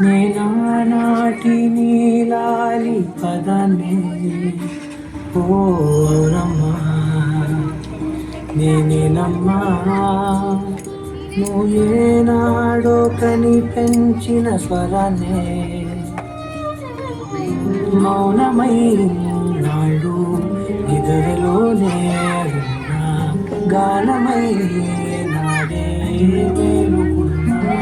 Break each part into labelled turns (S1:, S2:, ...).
S1: నేనానాటి నీలాలి పదనే ఓరమ్మా నేనేనమ్మా నువ్వు ఏనాడో కని పెంచిన స్వరాన్నే మౌనమై నాడు నిద్రలోనే ఉన్నా గానమై నాడే మేలుకున్నా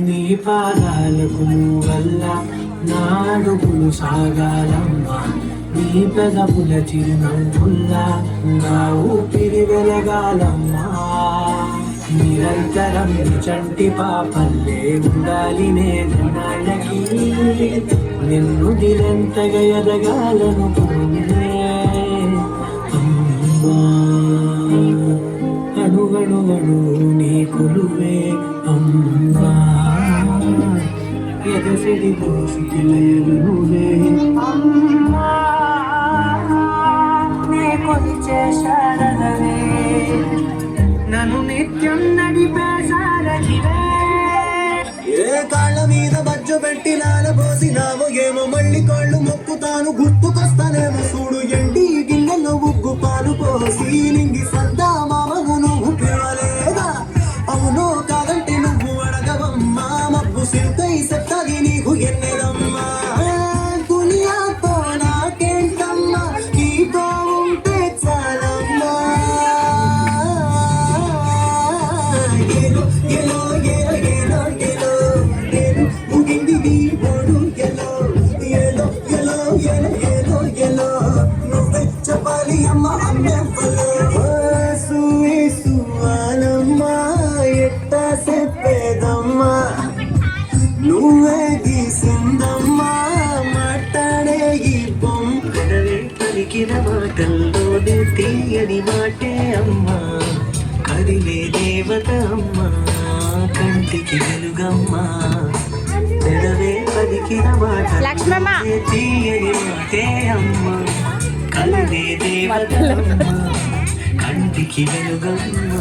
S1: నీ పాదాలకు వల్ల నాడుగులు సాగాలమ్మా నీ పెదపుల చిరునవ్వుల్లా నా ఊపిరి వెలగాలమ్మా నిరంతరం చంటి పాపల్లే ఉండాలి నేనాళ్ళకి నిన్ను దినంతగా ఎదగాలనుకునే అమ్మా అడుగడుగడు నీ కొలువే అమ్మా ఎదసిడి దోసిలయలు నువ్వే అమ్మా నీ కొలిచే శారదవే నన్ను నిత్యం నడిపే సారథివే ఏ కాళ్ళ మీద బజ్జు పెట్టి నానబోసినావో ఏమో మళ్ళీ కాళ్ళు మొక్కుతాను గుర్తుకొస్తానేమో చూడు ఎండి గిన్నెలో ఉగ్గు పాలు పోసి నింగి సద్దా మామను నువ్వు పిలవలేదా అవును కాదంటే నువ్వు అడగవమ్మా మబ్బు సిరుకై సెత్తది నీకు ఎన్నెదమ్మా దునియాతో నాకేంటమ్మా నీతో ఉంటే చాలమ్మా ఏలో ఏలో ఏలో ఏలో ఏలో ఏలో ముగింది నీ ఓడు ఏలో ఏలో ఏలో ఏలో ఏలో ఏలో నువ్వే చెప్పాలి అమ్మ అమ్మెవ్వలో సువాలమ్మా ఎట్టా చెప్పేదమ్మా నువ్వే గీసిందమ్మా మాట్లాడే ఈ బొమ్మడవే పలికిన మాటల్లోనే తీయని మాటే అమ్మా కదిలే దేవత అమ్మా కంటికి వెలుగమ్మా పెదవే పలికిన మాటల్లోనే తీయని మాటే అమ్మా కదిలే దేవత అమ్మా కంటికి వెలుగమ్మా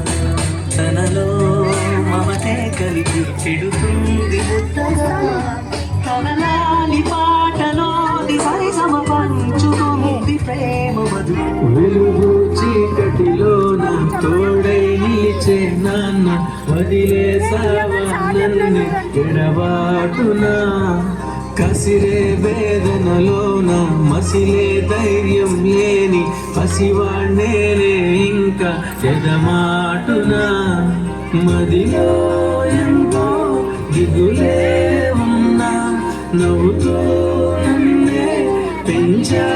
S1: తనలో మమతే కలిపి పెడుతుంది ముద్దగా తనలాలి పాటలోని సరిసమ పంచుతుంది ప్రేమ మధు వెలుగు చీకటిలోన తోడై నిలిచే నాన్న వదిలేసావా నన్ను ఎడబాటునా కసిరే వేదనలోన మసిలే ధైర్యం లేని పసివాణ్ణేనే ఇంకా ఎదమాటునా మదిలో ఎంతో దిగులే ఉన్నా నవ్వుతో నన్నే పెంచా